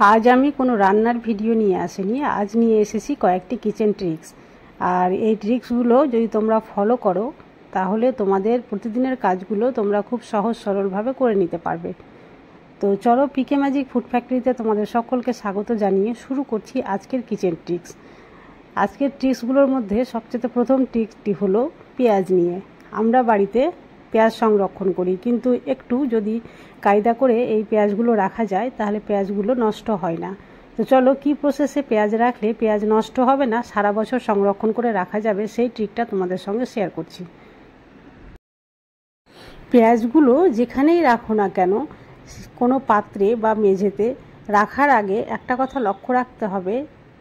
আজ আমি কোনো রান্নার ভিডিও নিয়ে আসিনি, আজ নিয়ে এসেছি কয়েকটি কিচেন ট্রিক্স। আর এই ট্রিক্সগুলো যদি তোমরা ফলো করো তাহলে তোমাদের প্রতিদিনের কাজগুলো তোমরা খুব সহজ সরলভাবে করে নিতে পারবে। তো চলো, পিকে ম্যাজিক ফুড ফ্যাক্টরিতে তোমাদের সকলকে স্বাগত জানিয়ে শুরু করছি আজকের কিচেন ট্রিক্স। আজকের ট্রিক্সগুলোর মধ্যে সবচেয়ে প্রথম ট্রিক্সটি হলো পেঁয়াজ নিয়ে। আমরা বাড়িতে পেঁয়াজ সংরক্ষণ করি, কিন্তু একটু যদি কায়দা করে এই পেঁয়াজগুলো রাখা যায় তাহলে পেঁয়াজগুলো নষ্ট হয় না। তো চলো, কি প্রসেসে পেঁয়াজ রাখলে পেঁয়াজ নষ্ট হবে না, সারা বছর সংরক্ষণ করে রাখা যাবে, সেই ট্রিকটা তোমাদের সঙ্গে শেয়ার করছি। পেঁয়াজগুলো যেখানেই রাখো না কেন, কোনো পাত্রে বা মেঝেতে রাখার আগে একটা কথা লক্ষ্য রাখতে হবে,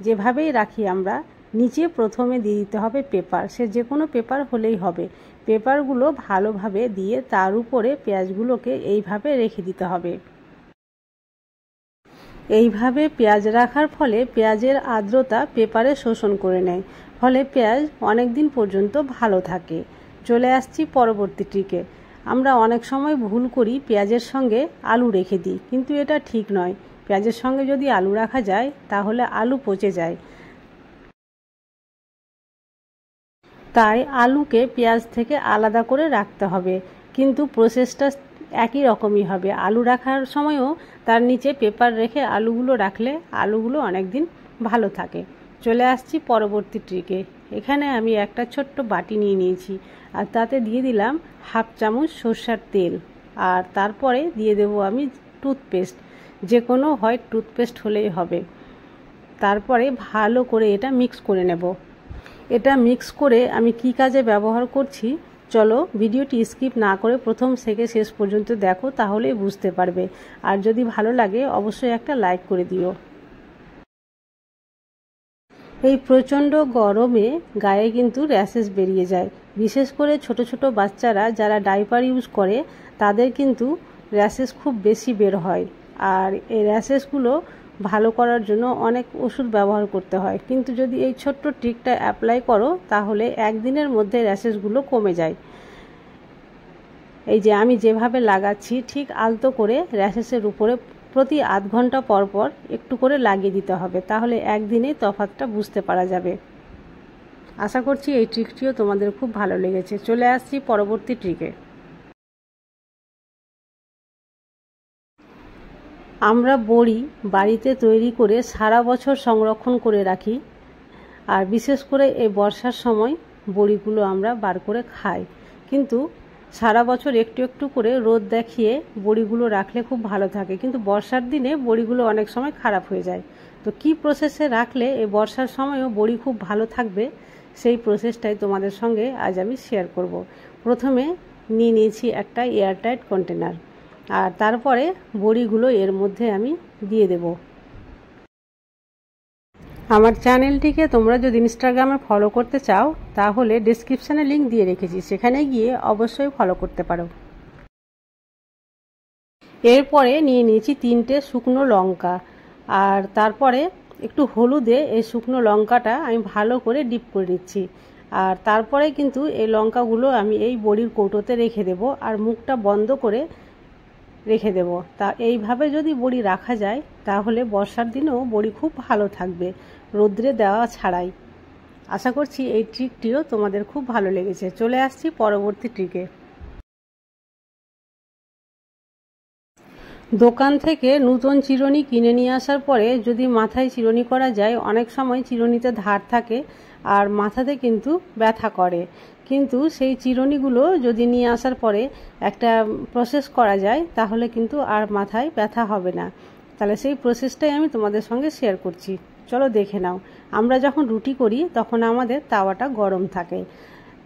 যেভাবেই রাখি আমরা নিচে প্রথমে দিয়ে দিতে হবে পেপার। সে যে কোনো পেপার হলেই হবে। পেপারগুলো ভালোভাবে দিয়ে তার উপরে পেঁয়াজগুলোকে এইভাবে রেখে দিতে হবে। এইভাবে পেঁয়াজ রাখার ফলে পেঁয়াজের আর্দ্রতা পেপারে শোষণ করে নেয়, ফলে পেঁয়াজ অনেক দিন পর্যন্ত ভালো থাকে। চলে আসছি পরবর্তী ট্রিকে। আমরা অনেক সময় ভুল করি, পেঁয়াজের সঙ্গে আলু রেখে দিই, কিন্তু এটা ঠিক নয়। পেঁয়াজের সঙ্গে যদি আলু রাখা যায় তাহলে আলু পচে যায়। তাই আলুকে পেঁয়াজ থেকে আলাদা করে রাখতে হবে, কিন্তু প্রসেসটা একই রকমই হবে। আলু রাখার সময়ও তার নিচে পেপার রেখে আলুগুলো রাখলে আলুগুলো অনেক দিন ভালো থাকে। চলে আসছি পরবর্তী ট্রিকে। এখানে আমি একটা ছোট্ট বাটি নিয়ে নিয়েছি, আর তাতে দিয়ে দিলাম হাফ চামচ সরষের তেল, আর তারপরে দিয়ে দেব আমি টুথপেস্ট, যে কোনো হোয়াইট টুথপেস্ট হলেই হবে। তারপরে ভালো করে এটা মিক্স করে নেব। এটা মিক্স করে আমি কি কাজে ব্যবহার করছি, চলো ভিডিওটি স্কিপ না করে প্রথম থেকে শেষ পর্যন্ত দেখো, তাহলেই বুঝতে পারবে। আর যদি ভালো লাগে অবশ্যই একটা লাইক করে দিও। এই প্রচণ্ড গরমে গায়ে কিন্তু র্যাশেস বেরিয়ে যায়, বিশেষ করে ছোট ছোট বাচ্চারা যারা ডাইপার ইউজ করে তাদের কিন্তু র্যাশেস খুব বেশি বের হয়। আর এই র্যাশেসগুলো ভালো করার জন্য অনেক ওষুধ ব্যবহার করতে হয়, কিন্তু যদি এই ছোট্ট ট্রিকটা অ্যাপ্লাই করো তাহলে একদিনের মধ্যে র্যাশেসগুলো কমে যায়। এই যে আমি যেভাবে লাগাচ্ছি ঠিক আলতো করে র্যাশেসের উপরে প্রতি আধ ঘন্টা পর পর একটু করে লাগিয়ে দিতে হবে, তাহলে একদিনেই তফাৎটা বুঝতে পারা যাবে। আশা করছি এই ট্রিকটিও তোমাদের খুব ভালো লেগেছে। চলে আসছি পরবর্তী ট্রিকে। আমরা বড়ি বাড়িতে তৈরি করে সারা বছর সংরক্ষণ করে রাখি, আর বিশেষ করে এই বর্ষার সময় বড়িগুলো আমরা বার করে খাই। কিন্তু সারা বছর একটু একটু করে রোদ দেখিয়ে বড়িগুলো রাখলে খুব ভালো থাকে, কিন্তু বর্ষার দিনে বড়িগুলো অনেক সময় খারাপ হয়ে যায়। তো কি প্রসেসে রাখলে এই বর্ষার সময়ও বড়ি খুব ভালো থাকবে, সেই প্রসেসটাই তোমাদের সঙ্গে আজ আমি শেয়ার করব। প্রথমে নিয়ে নিয়েছি একটা এয়ারটাইট কন্টেনার, আর তারপরে বড়িগুলো এর মধ্যে আমি দিয়ে দেব। আমার চ্যানেলটিকে তোমরা যদি ইনস্টাগ্রামে ফলো করতে চাও তাহলে ডেসক্রিপশানে লিংক দিয়ে রেখেছি, সেখানে গিয়ে অবশ্যই ফলো করতে পারো। এরপরে নিয়ে নিয়েছি 3টে শুকনো লঙ্কা, আর তারপরে একটু হলুদে এই শুকনো লঙ্কাটা আমি ভালো করে ডিপ করে নিচ্ছি। আর তারপরে কিন্তু এই লঙ্কাগুলো আমি এই বড়ির কৌটোতে রেখে দেব, আর মুখটা বন্ধ করে রেখে দেব। তা এইভাবে যদি বড়ি রাখা যায় তাহলে বর্ষার দিনেও বড়ি খুব ভালো থাকবে, রোদ্রে দেওয়া ছাড়াই। আশা করছি এই ট্রিকটিও তোমাদের খুব ভালো লেগেছে। চলে আসছি পরবর্তী ট্রিকে। দোকান থেকে নতুন চিরুনি কিনে নিয়ে আসার পরে যদি মাথায় চিরুনি করা যায়, অনেক সময় চিরুনিতে ধার থাকে আর মাথাতে কিন্তু ব্যথা করে, কিন্তু সেই চিরুনিগুলো যদি নিয়ে আসার পরে একটা প্রসেস করা যায় তাহলে কিন্তু আর মাথায় ব্যথা হবে না। তাহলে সেই প্রসেসটাই আমি তোমাদের সঙ্গে শেয়ার করছি, চলো দেখে নাও। আমরা যখন রুটি করি তখন আমাদের তাওয়াটা গরম থাকে,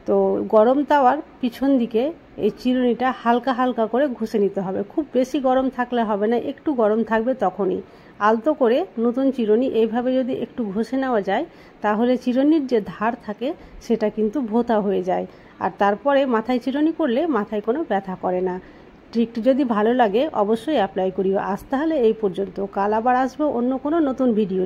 তো গরম তাওয়ার পিছন দিকে এই চিরুনিটা হালকা হালকা করে ঘষে নিতে হবে। খুব বেশি গরম থাকলে হবে না, একটু গরম থাকবে তখনই আলতো করে নতুন চিরুনি এইভাবে যদি একটু ঘষে নেওয়া যায় তাহলে চিরুনির যে ধার থাকে সেটা কিন্তু ভোঁতা হয়ে যায়, আর তারপরে মাথায় চিরুনি করলে মাথায় কোনো ব্যথা করে না। ট্রিকটি যদি ভালো লাগে অবশ্যই অ্যাপ্লাই করিও। আজ তাহলে এই পর্যন্ত, কাল আবার আসবো অন্য কোনো নতুন ভিডিও।